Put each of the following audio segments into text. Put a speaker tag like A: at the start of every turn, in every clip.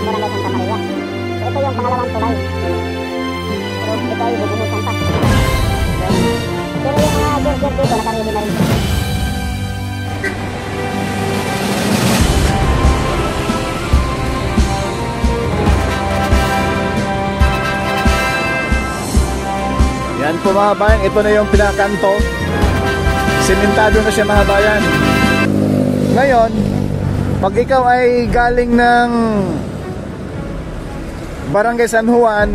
A: Barangay Santa Maria. So ito yung pangalawang tulay. Pero ito ay bubuhusan pa. Pero yung mga gear dito nakaready na rin.
B: Yan po mga bayan, ito na yung pinakanto. Simentado na siya mga bayan. Ngayon, pag ikaw ay galing ng Barangay San Juan,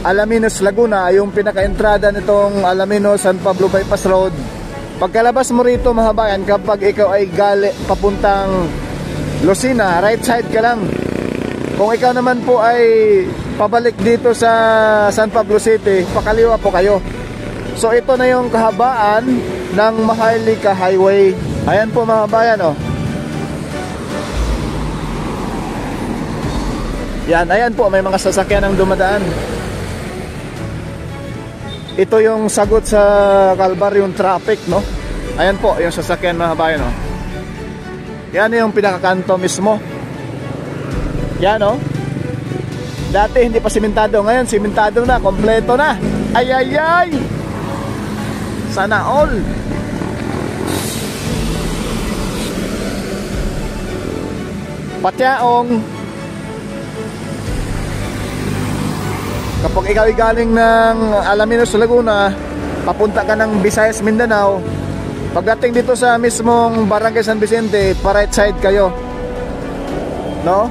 B: Alaminos, Laguna, yung pinaka-entrada nitong Alaminos San Pablo Bypass Road. Pagkalabas mo rito mga bayan, kapag ikaw ay papuntang Lucena, right side ka lang. Kung ikaw naman po ay pabalik dito sa San Pablo City, pakaliwa po kayo. So ito na yung kahabaan ng Maharlika Highway. Ayan po mga bayan, oh. Yan, ayan po, may mga sasakyan ang dumadaan. Ito yung sagot sa Calvario yung traffic, no? Ayan po, yung sasakyan mga bayan, oh. Yan yung pinakakanto mismo. Yan, oh. Dati hindi pa simentado, ngayon simentado na, kompleto na. Ay ay ay. Sana all. Patyaong. Kapag ikaw ay galing ng Alaminos, Laguna, papunta ka ng Visayas, Mindanao, pagdating dito sa mismong Barangay San Vicente, pa right side kayo, no?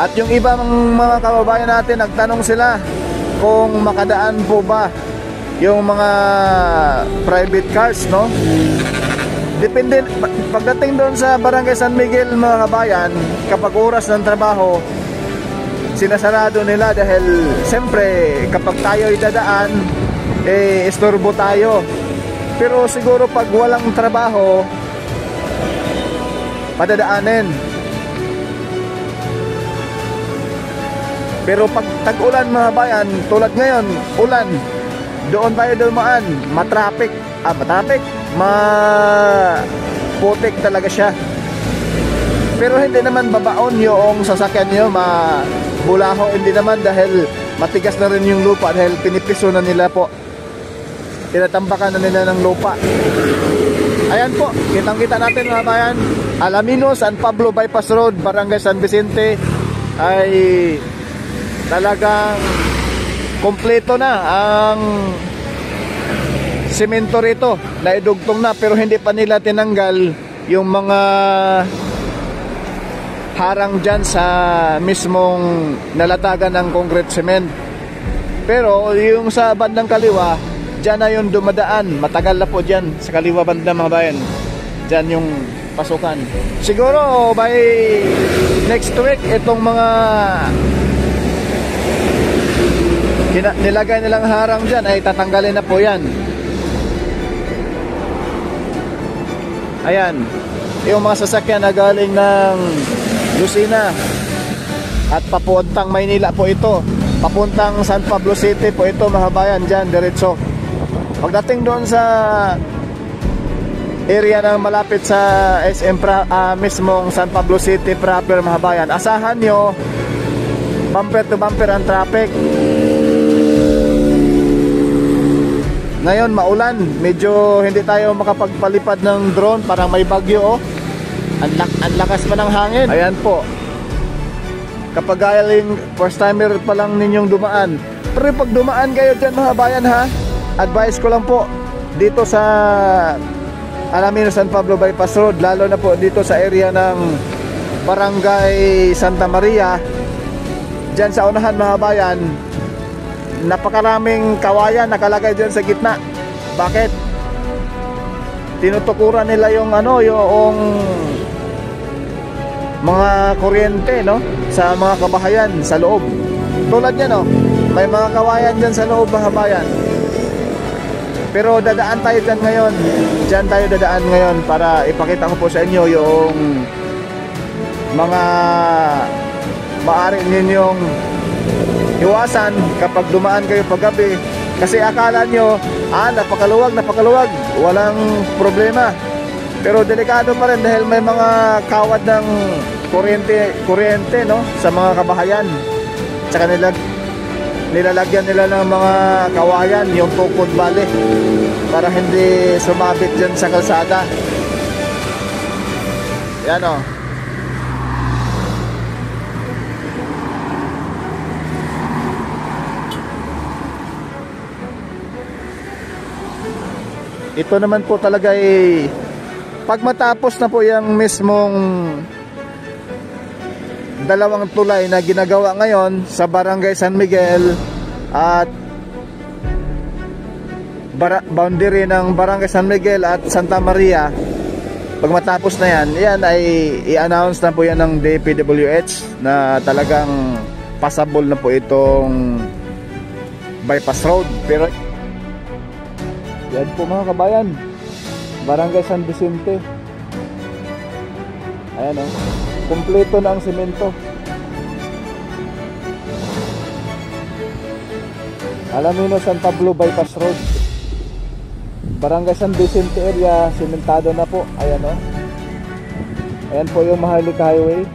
B: At yung ibang mga kababayan natin, nagtanong sila kung makadaan po ba yung mga private cars, no? Depende, pagdating doon sa Barangay San Miguel mga kabayan, kapag oras ng trabaho, sinasarado nila dahil siyempre kapag tayo ay dadaan, istorbo tayo. Pero siguro pag walang trabaho, padadaanin. Pero pag tag-ulan mga bayan, tulad ngayon, ulan, doon tayo dumaan, matraffic, maputik talaga siya. Pero hindi naman babaon yung sasakyan nyo, mabulaho, hindi naman dahil matigas na rin yung lupa dahil pinipiso na nila po. Tinatambakan na nila ng lupa. Ayan po, kitang-kita natin mga bayan, Alaminos, San Pablo Bypass Road, Barangay San Vicente ay talagang kompleto na ang semento rito, naidugtong na, pero hindi pa nila tinanggal yung mga harang dyan sa mismong nalatagan ng concrete cement. Pero yung sa bandang kaliwa, dyan na yung dumadaan, matagal na po dyan sa kaliwa banda mga bayan, dyan yung pasukan. Siguro by next week itong mga nilagay nilang harang dyan ay tatanggalin na po yan. Ayan, yung mga sasakyan na galing ng Lucena at papuntang Maynila po ito, papuntang San Pablo City po ito mga bayan, dyan diretso. Pagdating doon sa area ng malapit sa SM mismong San Pablo City proper mga bayan, asahan nyo bumper to bumper ang traffic. Ngayon maulan, medyo hindi tayo makapagpalipad ng drone, parang may bagyo, oh. Ang lakas pa ng hangin. Ayan po, kapag galing first timer pa lang ninyong dumaan. Pero pag dumaan kayo dyan mga bayan ha, advice ko lang po dito sa Alaminos San Pablo Bypass Road, lalo na po dito sa area ng Barangay Santa Maria, dyan sa unahan mga bayan, napakaraming kawayan nakalagay dyan sa gitna. Bakit? Tinutukuran nila yung yung mga kuryente, no, sa mga kabahayan sa loob. Tulad yan, no, may mga kawayan dyan sa loob mga bayan. Pero dadaan tayo dyan ngayon. Dyan tayo dadaan ngayon para ipakita ko po sa inyo yung mga maaari ninyong iwasan kapag dumaan kayo paggabi Kasi akala nyo, napakaluwag, walang problema. Pero delikado pa rin dahil may mga kawad ng kuryente no, sa mga kabahayan. Tsaka nilalagyan nila ng mga kawayan, yung tukod bale, para hindi sumabit dyan sa kalsada. Yan o. Ito naman po talaga pag matapos na po yung mismong dalawang tulay na ginagawa ngayon sa Barangay San Miguel at boundary ng Barangay San Miguel at Santa Maria, pag matapos na yan ay i-announce na po yan ng DPWH na talagang passable na po itong bypass road. Pero yan po mga kabayan, Barangay San Vicente. Ayan o, kumpleto na ang semento. Alamino San Pablo Bypass Road, Barangay San Vicente area, sementado na po. Ayan o, ayan po yung Maharlika Highway.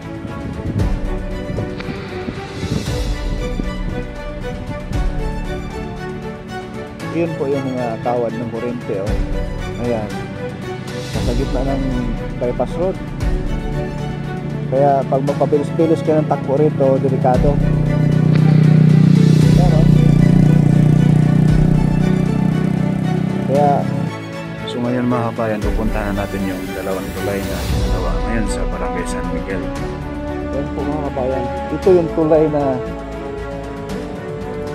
B: Yun po yung mga kawad ng kuryente oh. Ayan, nasa gitna ng bypass road. Kaya pag magpabilis-bilis ka ng takbo rito, delikado. Ayan oh. Kaya so ngayon mga kabayan, pupuntahan natin yung dalawang tulay na ginagawa ngayon sa Barangay San Miguel. Ayan po mga kabayan, ito yung tulay na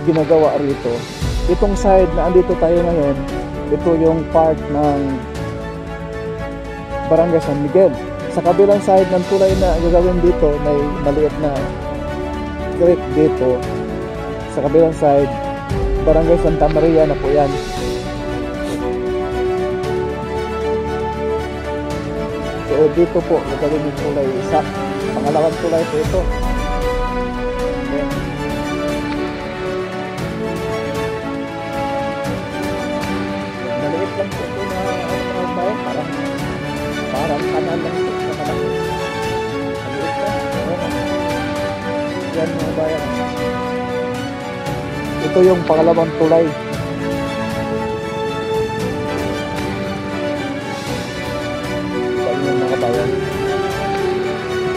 B: ginagawa rito. Itong side na andito tayo ngayon, ito yung part ng Barangay San Miguel. Sa kabilang side ng tulay na gagawin dito, may maliit na creek dito. Sa kabilang side, Barangay Santa Maria na po yan. So dito po gagawin yung tulay isa. Pangalawang tulay po ito. Okay. Lang po ito na bayan, parang kanal lang ito sa malaki. Maliit lang. Yan mga bayan. Ito yung pangalawang tulay. Yan yung mga bayan.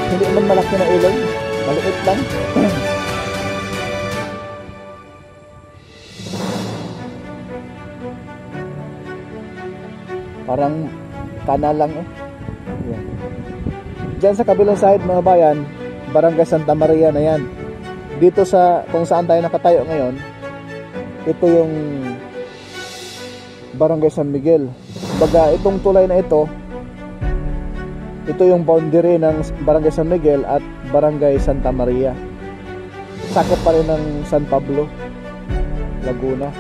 B: Hindi naman malaki na ilog, maliit lang. Parang kanal lang eh. Yan. Diyan sa kabilang side mga bayan, Barangay Santa Maria na yan. Dito sa kung saan tayo nakatayo ngayon, ito yung Barangay San Miguel. Baga itong tulay na ito yung boundary ng Barangay San Miguel at Barangay Santa Maria. Sakop pa rin ng San Pablo, Laguna.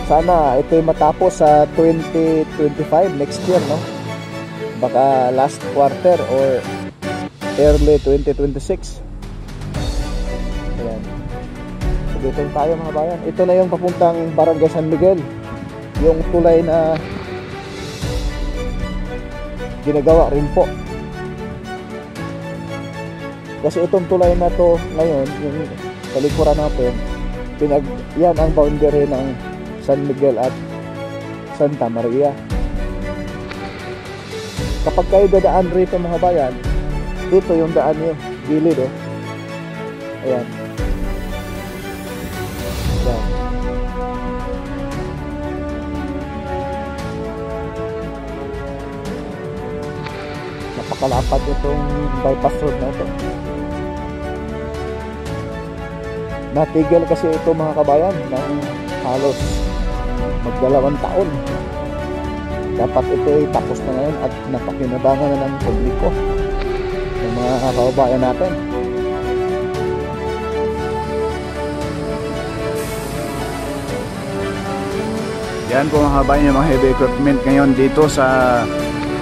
B: Sana ito'y matapos sa 2025 next year, no? Baka last quarter or early 2026. Ayan. So dito tayo mga bayan. Ito na yung papuntang Barangay San Miguel. Yung tulay na ginagawa rin po. Kasi itong tulay na to ngayon, yung talikuran natin, yan ang boundary ng San Miguel at Santa Maria. Kapag kayo dadaan rito mga bayan, dito yung daan nyo, gilid oh. Ayan. Ayan. Napakalapad itong bypass road na ito. Natigil kasi ito mga kabayan ng halos magdalawang taon. Dapat ito ay tapos na ngayon at napakinabangan na ng publiko, ng mga kababayan natin. Yan po mga kabayan, yung mga heavy equipment ngayon dito sa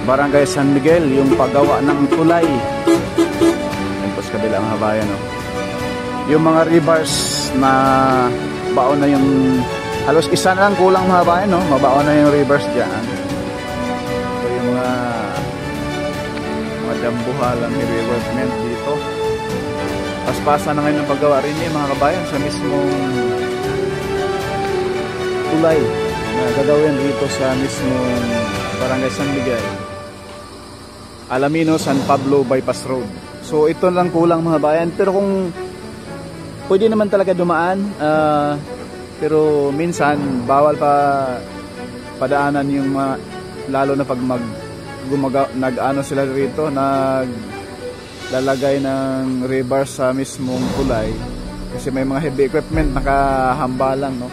B: Barangay San Miguel, yung paggawa ng tulay. Yan po sa kabila mga kabayan, no? Yung mga rebars na baon na yung halos isa na lang kulang mga kabayan, no? Mabaon na yung rebars dyan. So yung mga dambuhalang heavy equipment dito. Paspasa na ngayon ng paggawa rin yung mga kabayan sa mismong tulay na gagawin dito sa mismong Barangay San Miguel, Alamino, San Pablo Bypass Road. So ito lang kulang mga bayan, pero kung pwede naman talaga dumaan, pero minsan bawal pa padaanan yung mga, lalo na pag nag-ano sila rito, naglalagay ng rebars sa mismong tulay kasi may mga heavy equipment nakahambalang, no?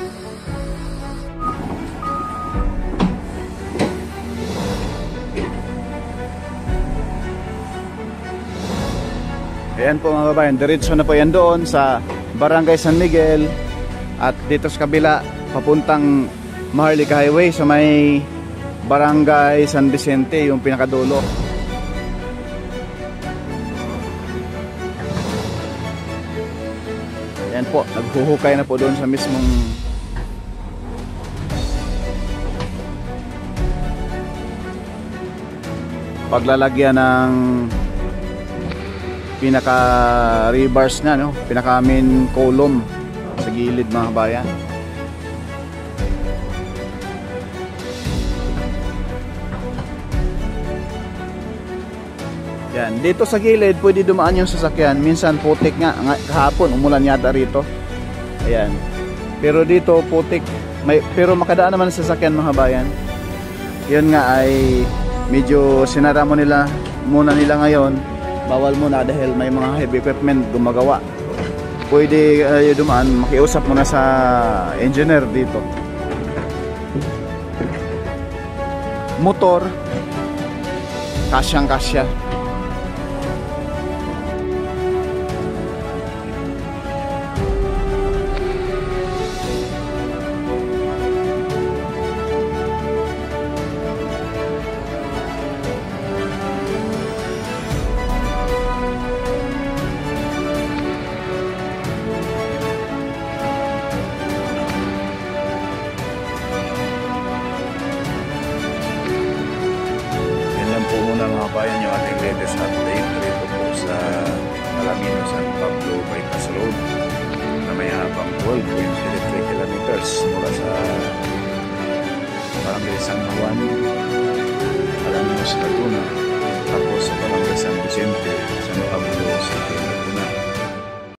B: Ayan po mga kabayan, diretso na po yan doon sa Barangay San Miguel, at dito sa kabila papuntang Maharlika Highway sa may Barangay San Vicente, yung pinakadulo. Ayan po, naghuhukay na po doon sa mismong paglalagyan ng pinaka rebars na, no? Pinaka main column sa gilid mga kabayan. Yan, dito sa gilid pwede dumaan yung sasakyan. Minsan putik nga, kahapon umulan yata rito. Ayan. Pero dito putik, pero makadaan naman sa sasakyan mga kabayan. Yun nga ay medyo sinara mo nila muna ngayon. Bawal muna dahil may mga heavy equipment gumagawa. Pwede dumaan, makiusap muna sa engineer dito. Motor, kasyang kasya. Bayan yung ating latest update dito po sa Alamino, San Pablo Bypass Road na may habang 12.83 kilometers mula sa Barangay San Juan